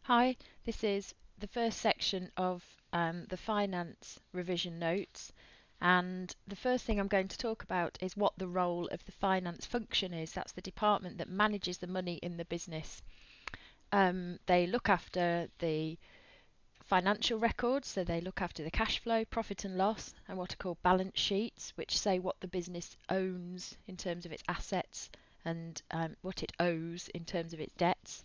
Hi, this is the first section of the finance revision notes, and the first thing I'm going to talk about is what the role of the finance function is. That's the department that manages the money in the business. They look after the financial records, so they look after the cash flow, profit and loss, and what are called balance sheets, which say what the business owns in terms of its assets and what it owes in terms of its debts.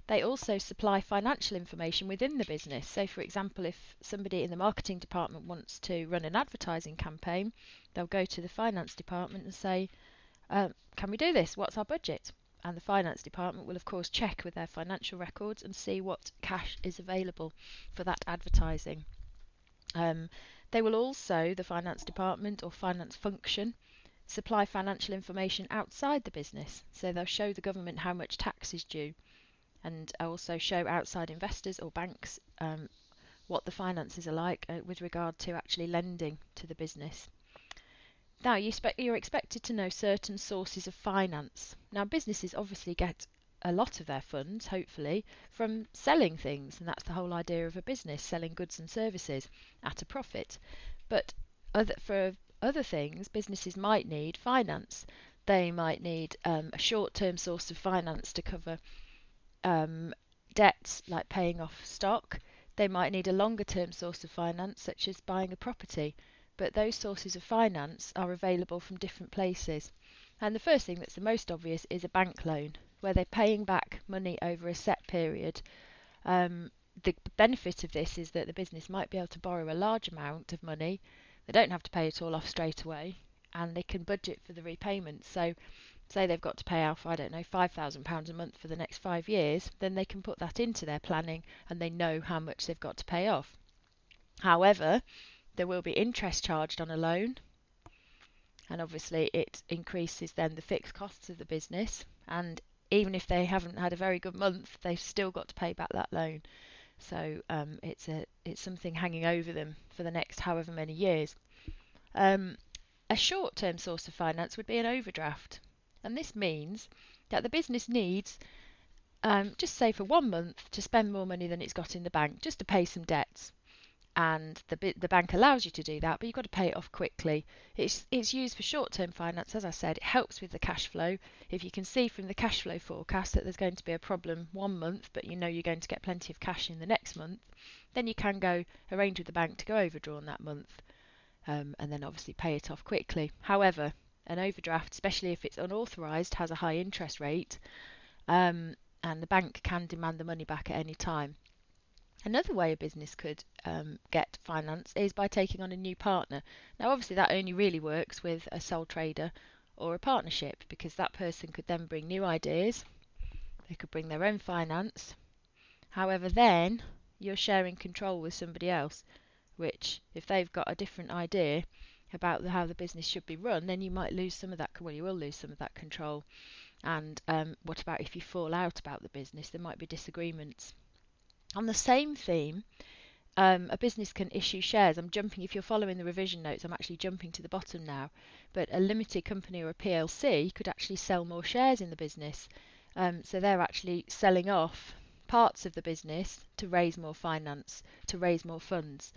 They also supply financial information within the business. So, for example, if somebody in the marketing department wants to run an advertising campaign, they'll go to the finance department and say, can we do this? What's our budget? And the finance department will, of course, check with their financial records and see what cash is available for that advertising. They will also, the finance department or finance function, supply financial information outside the business. So they'll show the government how much tax is due, and also show outside investors or banks what the finances are like with regard to actually lending to the business. Now, you're expected to know certain sources of finance. Now, businesses obviously get a lot of their funds, hopefully, from selling things, and that's the whole idea of a business, selling goods and services at a profit. But for other things, businesses might need finance. They might need a short-term source of finance to cover debts like paying off stock. They might need a longer term source of finance, such as buying a property, but those sources of finance are available from different places. And the first thing that's the most obvious is a bank loan, where they're paying back money over a set period. The benefit of this is that the business might be able to borrow a large amount of money. They don't have to pay it all off straight away, and they can budget for the repayments. So say they've got to pay off, I don't know, £5,000 a month for the next 5 years, then they can put that into their planning and they know how much they've got to pay off. However, there will be interest charged on a loan, and obviously it increases then the fixed costs of the business, and even if they haven't had a very good month, they've still got to pay back that loan. So it's something hanging over them for the next however many years. A short-term source of finance would be an overdraft. And this means that the business needs, just say for 1 month, to spend more money than it's got in the bank, just to pay some debts. And the bank allows you to do that, but you've got to pay it off quickly. It's used for short-term finance, as I said. It helps with the cash flow. If you can see from the cash flow forecast that there's going to be a problem 1 month, but you know you're going to get plenty of cash in the next month, then you can go arrange with the bank to go overdrawn that month, and then obviously pay it off quickly. However, an overdraft, especially if it's unauthorised, has a high interest rate, and the bank can demand the money back at any time. Another way a business could get finance is by taking on a new partner. Now, obviously, that only really works with a sole trader or a partnership, because that person could then bring new ideas, they could bring their own finance. However, then you're sharing control with somebody else, which, if they've got a different idea about how the business should be run, then you might lose some of that. Well, you will lose some of that control. And what about if you fall out about the business? There might be disagreements. On the same theme, a business can issue shares. I'm jumping, if you're following the revision notes, I'm actually jumping to the bottom now. But a limited company or a PLC could actually sell more shares in the business. So they're actually selling off parts of the business to raise more finance, to raise more funds.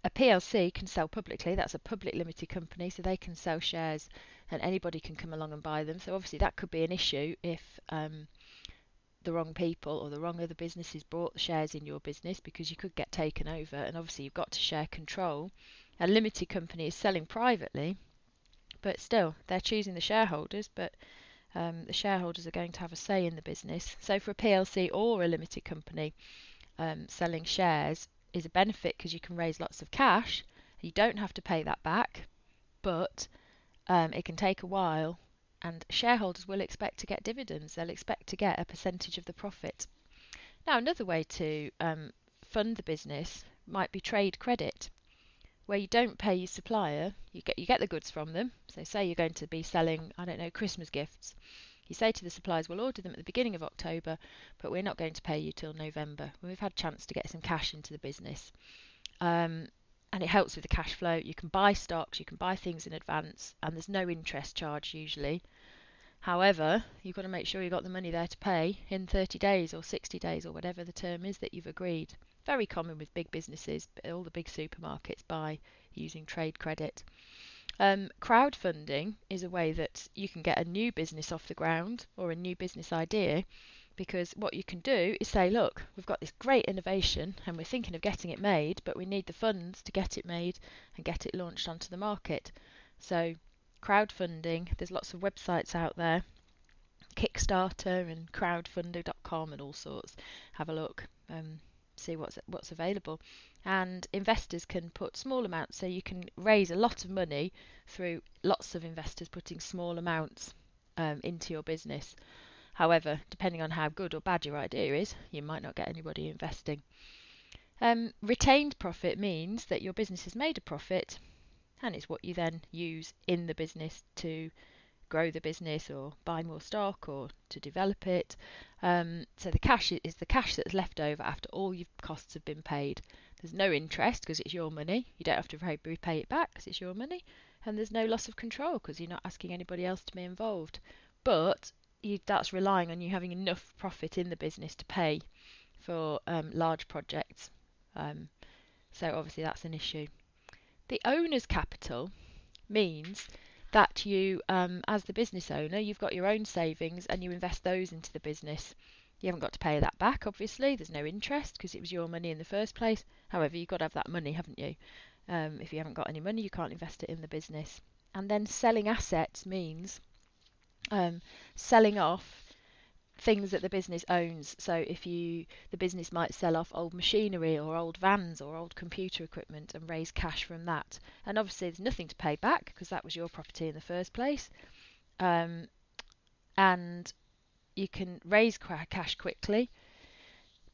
A PLC can sell publicly. That's a public limited company, so they can sell shares and anybody can come along and buy them. So obviously that could be an issue if the wrong people or the wrong other businesses bought the shares in your business, because you could get taken over, and obviously you've got to share control. A limited company is selling privately, but still they're choosing the shareholders, but the shareholders are going to have a say in the business. So for a PLC or a limited company, selling shares is a benefit because you can raise lots of cash. You don't have to pay that back, but it can take a while, and shareholders will expect to get dividends. They'll expect to get a percentage of the profit. Now, another way to fund the business might be trade credit, where you don't pay your supplier, you get the goods from them. So say you're going to be selling, I don't know, Christmas gifts. You say to the suppliers, we'll order them at the beginning of October, but we're not going to pay you till November, when we've had a chance to get some cash into the business. And it helps with the cash flow. You can buy stocks, you can buy things in advance, and there's no interest charge usually. However, you've got to make sure you've got the money there to pay in 30 days or 60 days or whatever the term is that you've agreed. Very common with big businesses, but all the big supermarkets buy using trade credit. Crowdfunding is a way that you can get a new business off the ground or a new business idea, because what you can do is say, look, we've got this great innovation and we're thinking of getting it made, but we need the funds to get it made and get it launched onto the market. So crowdfunding, there's lots of websites out there, Kickstarter and crowdfunder.com and all sorts. Have a look, see what's available. And investors can put small amounts, so you can raise a lot of money through lots of investors putting small amounts into your business. However, depending on how good or bad your idea is, you might not get anybody investing. Retained profit means that your business has made a profit, and it's what you then use in the business to grow the business or buy more stock or to develop it. So the cash is the cash that's left over after all your costs have been paid. There's no interest because it's your money. You don't have to repay it back because it's your money. And there's no loss of control because you're not asking anybody else to be involved. But that's relying on you having enough profit in the business to pay for large projects. So obviously that's an issue. The owner's capital means that you, as the business owner, you've got your own savings and you invest those into the business. You haven't got to pay that back, obviously. There's no interest because it was your money in the first place. However, you've got to have that money, haven't you? If you haven't got any money, you can't invest it in the business. And then selling assets means selling off things that the business owns. So if the business might sell off old machinery or old vans or old computer equipment and raise cash from that. And obviously there's nothing to pay back because that was your property in the first place. And you can raise cash quickly,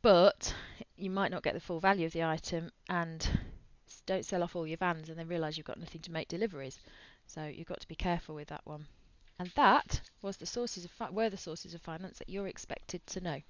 but you might not get the full value of the item, and don't sell off all your vans and then realise you've got nothing to make deliveries. So you've got to be careful with that one. And that was were the sources of finance that you're expected to know.